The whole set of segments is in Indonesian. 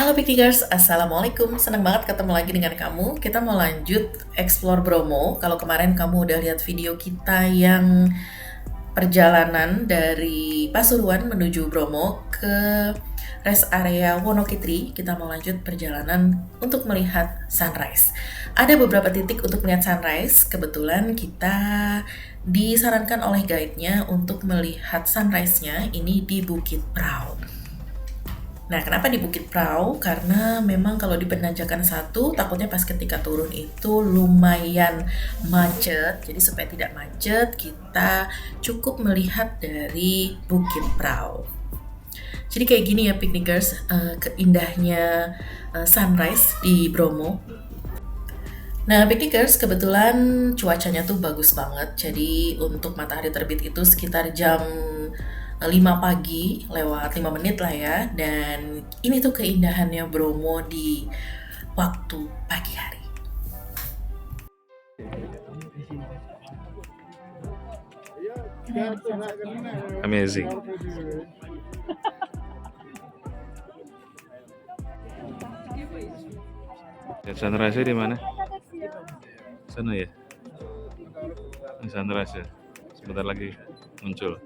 Halo Piknikers, Assalamualaikum. Senang banget ketemu lagi dengan kamu. Kita mau lanjut explore Bromo. Kalau kemarin kamu udah lihat video kita yang perjalanan dari Pasuruan menuju Bromo ke rest area Wonokitri, kita mau lanjut perjalanan untuk melihat sunrise. Ada beberapa titik untuk melihat sunrise. Kebetulan kita disarankan oleh guide-nya untuk melihat sunrise-nya ini di Bukit Prau. Nah, kenapa di Bukit Prau? Karena memang kalau di penanjakan satu, takutnya pas ketika turun itu lumayan macet. Jadi supaya tidak macet, kita cukup melihat dari Bukit Prau. Jadi kayak gini ya piknikers, keindahnya sunrise di Bromo. Nah, piknikers, kebetulan cuacanya tuh bagus banget. Jadi untuk matahari terbit itu sekitar jam 5 pagi, lewat 5 menit lah ya. Dan ini tuh keindahannya Bromo di waktu pagi hari. Amazing. Lihat sunrise di mana? Sana ya. Ini sunrise ya. Sebentar lagi muncul.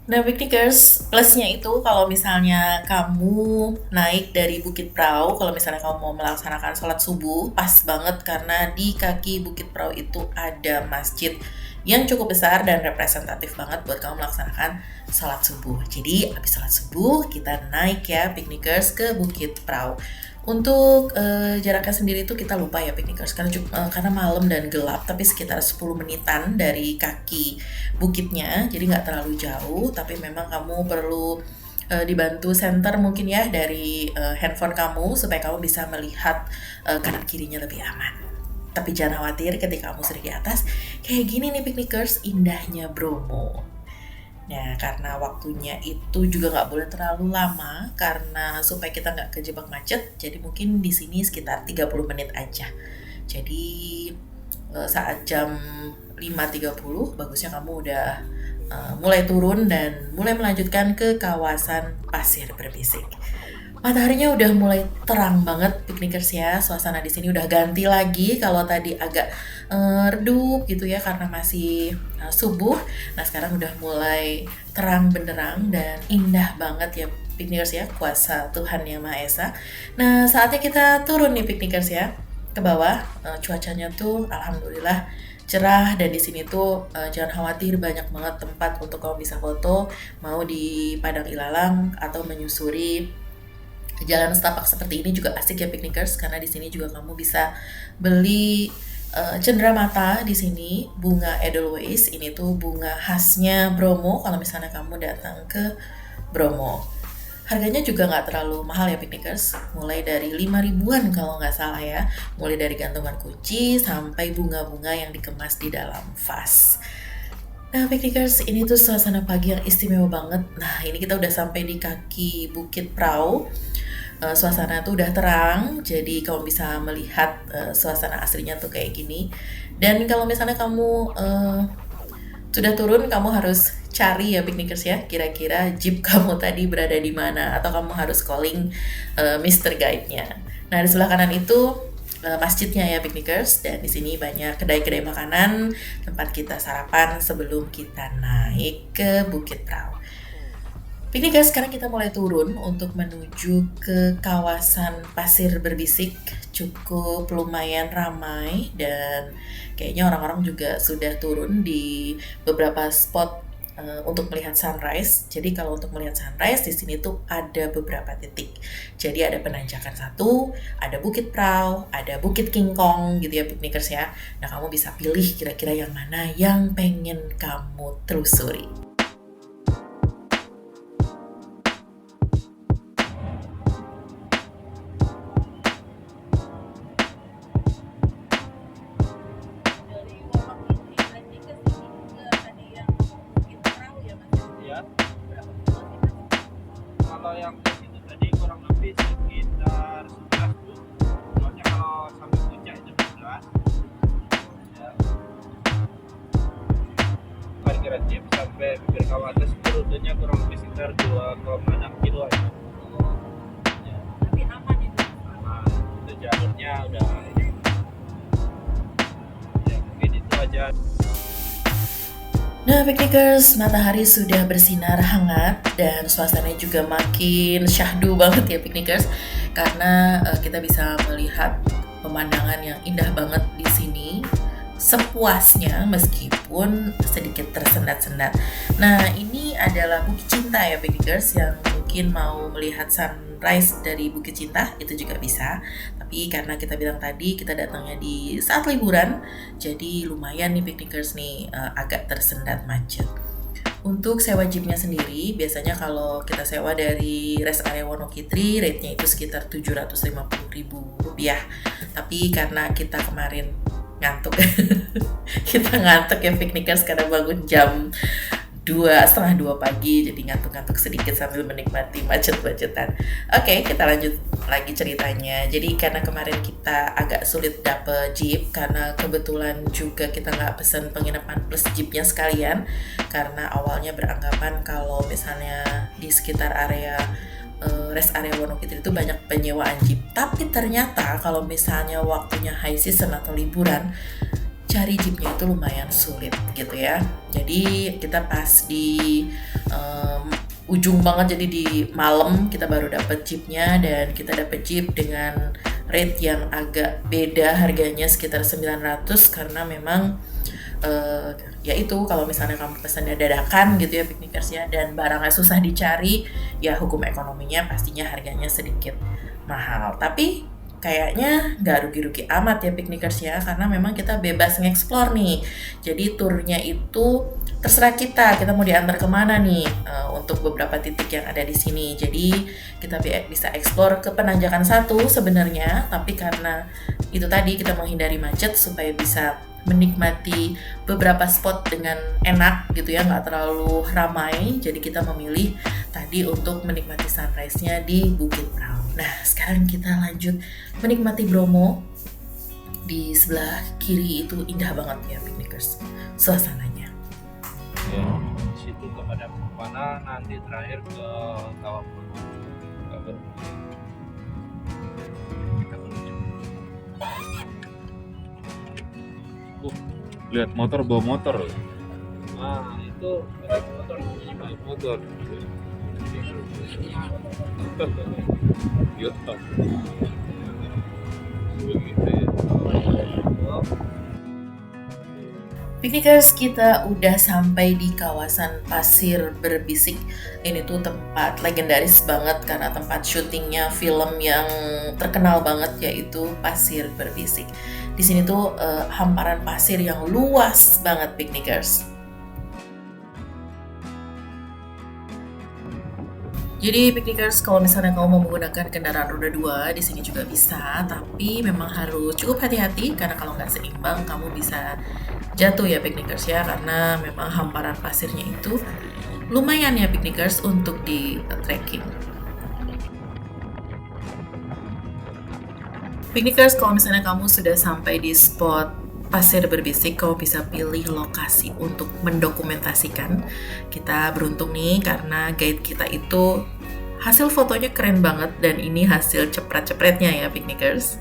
Nah, piknikers, plusnya itu kalau misalnya kamu naik dari Bukit Prau, kalau misalnya kamu mau melaksanakan sholat subuh, pas banget karena di kaki Bukit Prau itu ada masjid yang cukup besar dan representatif banget buat kamu melaksanakan sholat subuh. Jadi, habis sholat subuh, kita naik ya, piknikers, ke Bukit Prau. Untuk jaraknya sendiri itu kita lupa ya piknikers karena malam dan gelap, tapi sekitar 10 menitan dari kaki bukitnya, jadi nggak terlalu jauh, tapi memang kamu perlu dibantu senter mungkin ya dari handphone kamu supaya kamu bisa melihat kanan kirinya lebih aman. Tapi jangan khawatir ketika kamu sudah di atas, kayak gini nih piknikers, indahnya Bromo. Nah, karena waktunya itu juga nggak boleh terlalu lama, karena supaya kita nggak kejebak macet, jadi mungkin di sini sekitar 30 menit aja. Jadi saat jam 5.30, bagusnya kamu udah mulai turun dan mulai melanjutkan ke kawasan pasir berbisik. Mataharinya udah mulai terang banget piknikers ya, suasana di sini udah ganti lagi. Kalau tadi agak redup gitu ya karena masih subuh. Nah, sekarang udah mulai terang benderang dan indah banget ya piknikers ya, kuasa Tuhan Yang Maha Esa. Nah, saatnya kita turun nih piknikers ya ke bawah. Cuacanya tuh alhamdulillah cerah, dan di sini tuh jangan khawatir, banyak banget tempat untuk kamu bisa foto, mau di Padang Ilalang atau menyusuri jalan setapak seperti ini juga asik ya piknikers, karena di sini juga kamu bisa beli cenderamata di sini, bunga Edelweiss. Ini tuh bunga khasnya Bromo kalau misalnya kamu datang ke Bromo. Harganya juga nggak terlalu mahal ya piknikers, mulai dari 5 ribuan kalau nggak salah ya, mulai dari gantungan kunci sampai bunga-bunga yang dikemas di dalam vas. Nah, piknikers, ini tuh suasana pagi yang istimewa banget. Nah, ini kita udah sampai di kaki Bukit Prau. Suasana tuh udah terang, jadi kamu bisa melihat suasana aslinya tuh kayak gini. Dan kalau misalnya kamu sudah turun, kamu harus cari ya piknikers ya, kira-kira jeep kamu tadi berada di mana, atau kamu harus calling Mr. Guide-nya. Nah, di sebelah kanan itu masjidnya ya piknikers, dan di sini banyak kedai-kedai makanan, tempat kita sarapan sebelum kita naik ke Bukit Prau. Piknikers, sekarang kita mulai turun untuk menuju ke kawasan pasir berbisik. Cukup lumayan ramai dan kayaknya orang-orang juga sudah turun di beberapa spot untuk melihat sunrise. Jadi kalau untuk melihat sunrise di sini tuh ada beberapa titik. Jadi ada penanjakan satu, ada Bukit Prau, ada Bukit King Kong gitu ya piknikers ya. Nah, kamu bisa pilih kira-kira yang mana yang pengen kamu telusuri. Ya, kalau yang itu tadi kurang lebih sekitar 11 tuh. Soalnya kalau sampai puncak itu 12. Ya. kira jeep sampai bibir kawah atas itu rutenya kurang lebih sekitar 2,6 kilo ya. Ya, Tapi aman itu. aman. Itu jalurnya udah ini. Ya mungkin itu aja. Nah, piknikers, matahari sudah bersinar hangat dan suasananya juga makin syahdu banget ya piknikers, karena kita bisa melihat pemandangan yang indah banget di sini sepuasnya meskipun sedikit tersendat-sendat. Nah, ini adalah Bukit Cinta ya piknikers, yang mungkin mau melihat sunrise dari Bukit Cinta itu juga bisa. Tapi karena kita bilang tadi kita datangnya di saat liburan, jadi lumayan nih piknikers nih agak tersendat macet. Untuk sewa jeepnya sendiri, biasanya kalau kita sewa dari rest area Wonokitri, rate-nya itu sekitar Rp750.000. Tapi karena kita kemarin ngantuk, kita ngantuk ya piknikers karena bangun jam 1:30 pagi, jadi ngantuk-ngantuk sedikit sambil menikmati macet-macetan. Oke, kita lanjut lagi ceritanya. Jadi karena kemarin kita agak sulit dapet jeep, karena kebetulan juga kita nggak pesen penginapan plus jeepnya sekalian, karena awalnya beranggapan kalau misalnya di sekitar area rest area Wonokitri itu banyak penyewaan jeep. Tapi ternyata kalau misalnya waktunya high season atau liburan, cari jeepnya itu lumayan sulit gitu ya. Jadi kita pas di ujung banget, jadi di malam kita baru dapet jeepnya, dan kita dapet jeep dengan rate yang agak beda harganya sekitar 900, karena memang ya itu kalau misalnya kamu pesannya dadakan gitu ya piknikers ya, dan barangnya susah dicari, ya hukum ekonominya pastinya harganya sedikit mahal. Tapi kayaknya nggak rugi-rugi amat ya piknikers ya, karena memang kita bebas nge-explore nih. Jadi turnya itu terserah kita mau diantar kemana nih untuk beberapa titik yang ada di sini. Jadi kita bisa explore ke Penanjakan 1 sebenarnya, tapi karena itu tadi kita menghindari macet supaya bisa menikmati beberapa spot dengan enak gitu ya, nggak terlalu ramai. Jadi kita memilih tadi untuk menikmati sunrise-nya di Bukit Prau. Nah, sekarang kita lanjut menikmati Bromo. Di sebelah kiri itu indah banget ya piknikers suasananya. Ya, di situ kepada mana nanti terakhir ke Kawah Purwo. Kita menuju. Lihat motor bawa motor loh. Nah, itu ada motor, baik motor. YouTube. Begitu ya. Piknikers, kita udah sampai di kawasan Pasir Berbisik. Ini tuh tempat legendaris banget karena tempat syutingnya film yang terkenal banget, yaitu Pasir Berbisik. Di sini tuh hamparan pasir yang luas banget piknikers. Jadi piknikers, kalau misalnya kamu mau menggunakan kendaraan roda 2 di sini juga bisa, tapi memang harus cukup hati-hati karena kalau nggak seimbang kamu bisa jatuh ya piknikers ya, karena memang hamparan pasirnya itu lumayan ya piknikers untuk di trekking. Piknikers, kalau misalnya kamu sudah sampai di spot Pasir Berbisik, kamu bisa pilih lokasi untuk mendokumentasikan. Kita beruntung nih karena guide kita itu hasil fotonya keren banget, dan ini hasil cepret-cepretnya ya piknikers.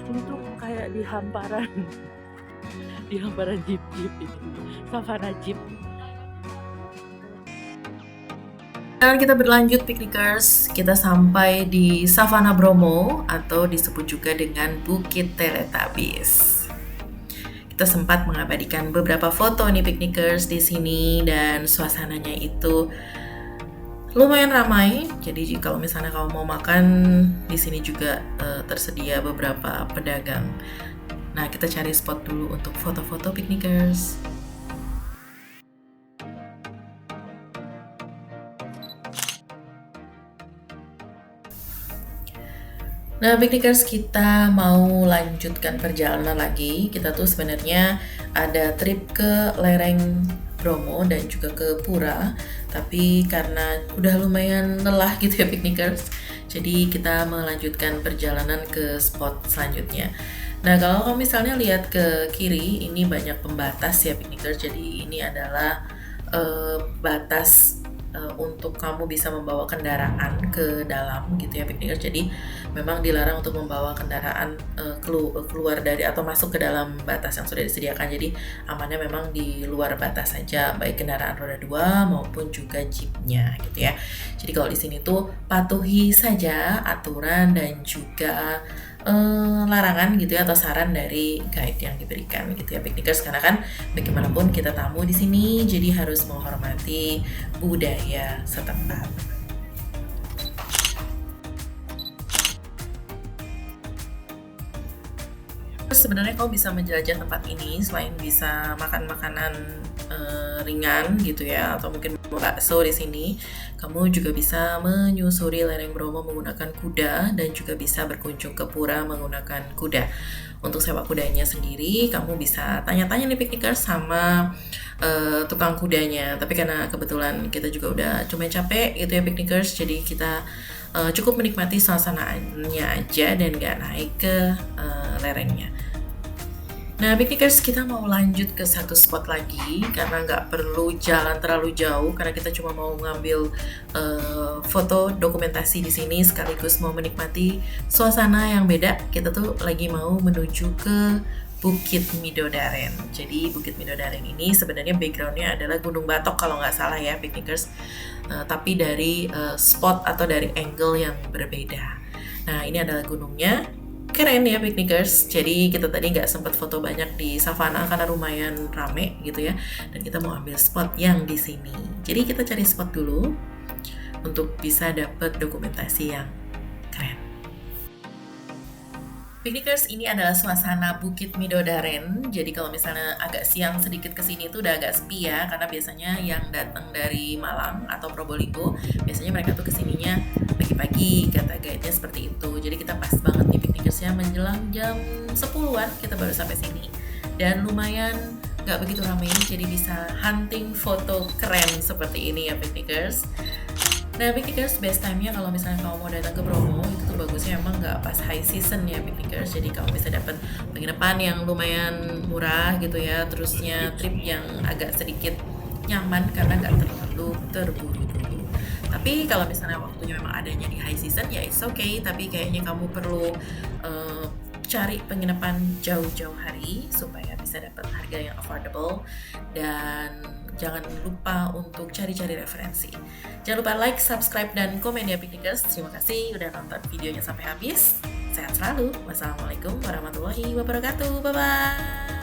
Ini tuh kayak di hamparan jeep-jeep ini, savana jeep. Dan kita berlanjut piknikers, kita sampai di Savana Bromo atau disebut juga dengan Bukit Teletubbies. Kita sempat mengabadikan beberapa foto nih piknikers di sini, dan suasananya itu lumayan ramai. Jadi kalau misalnya kamu mau makan, di sini juga tersedia beberapa pedagang. Nah, kita cari spot dulu untuk foto-foto piknikers. Nah, Piknikers, kita mau lanjutkan perjalanan lagi. Kita tuh sebenarnya ada trip ke lereng Bromo dan juga ke Pura, tapi karena udah lumayan lelah gitu ya Piknikers, jadi kita melanjutkan perjalanan ke spot selanjutnya. Nah, kalau kamu misalnya lihat ke kiri, ini banyak pembatas ya Piknikers, jadi ini adalah batas untuk kamu bisa membawa kendaraan ke dalam gitu ya Piknikers. Jadi memang dilarang untuk membawa kendaraan keluar dari atau masuk ke dalam batas yang sudah disediakan. Jadi amannya memang di luar batas saja, baik kendaraan roda 2 maupun juga jeepnya gitu ya. Jadi kalau di sini tuh patuhi saja aturan dan juga larangan gitu ya, atau saran dari guide yang diberikan gitu ya Piknikers, karena kan bagaimanapun kita tamu di sini, jadi harus menghormati budaya setempat. Terus sebenarnya kamu bisa menjelajah tempat ini selain bisa makan makanan ringan gitu ya, atau mungkin bakso di sini. Kamu juga bisa menyusuri lereng Bromo menggunakan kuda dan juga bisa berkunjung ke Pura menggunakan kuda. Untuk sewa kudanya sendiri, kamu bisa tanya-tanya nih Piknikers sama tukang kudanya. Tapi karena kebetulan kita juga udah cuma capek gitu ya Piknikers, jadi kita cukup menikmati suasananya aja dan gak naik ke lerengnya. Nah, Piknikers, kita mau lanjut ke satu spot lagi karena nggak perlu jalan terlalu jauh, karena kita cuma mau ngambil foto dokumentasi di sini sekaligus mau menikmati suasana yang beda. Kita tuh lagi mau menuju ke Bukit Midodaren. Jadi Bukit Midodaren ini sebenarnya backgroundnya adalah Gunung Batok kalau nggak salah ya Piknikers, tapi dari spot atau dari angle yang berbeda. Nah, ini adalah gunungnya. Keren ya Piknikers, jadi kita tadi nggak sempat foto banyak di savana karena lumayan rame gitu ya, dan kita mau ambil spot yang di sini. Jadi kita cari spot dulu untuk bisa dapat dokumentasi yang keren. Piknikers, ini adalah suasana Bukit Midodaren. Jadi kalau misalnya agak siang sedikit kesini tuh udah agak sepi ya, karena biasanya yang datang dari Malang atau Probolinggo, biasanya mereka tuh kesininya pagi-pagi, kata guide-nya seperti itu. Jadi kita pas banget nih Piknikers ya, menjelang jam 10-an kita baru sampai sini. Dan lumayan nggak begitu ramai, jadi bisa hunting foto keren seperti ini ya Piknikers. Nah Piknikers, best time-nya kalau misalnya kamu mau datang ke Bromo, itu tuh bagusnya emang nggak pas high season ya Piknikers. Jadi kamu bisa dapat penginapan yang lumayan murah gitu ya, terusnya trip yang agak sedikit nyaman karena nggak terlalu terburu-buru. Tapi kalau misalnya waktunya memang adanya di high season ya it's okay, tapi kayaknya kamu perlu cari penginapan jauh-jauh hari supaya bisa dapat harga yang affordable, dan jangan lupa untuk cari-cari referensi. Jangan lupa like, subscribe, dan komen ya Piknikers. Terima kasih udah nonton videonya sampai habis. Sehat selalu. Wassalamualaikum warahmatullahi wabarakatuh. Bye-bye.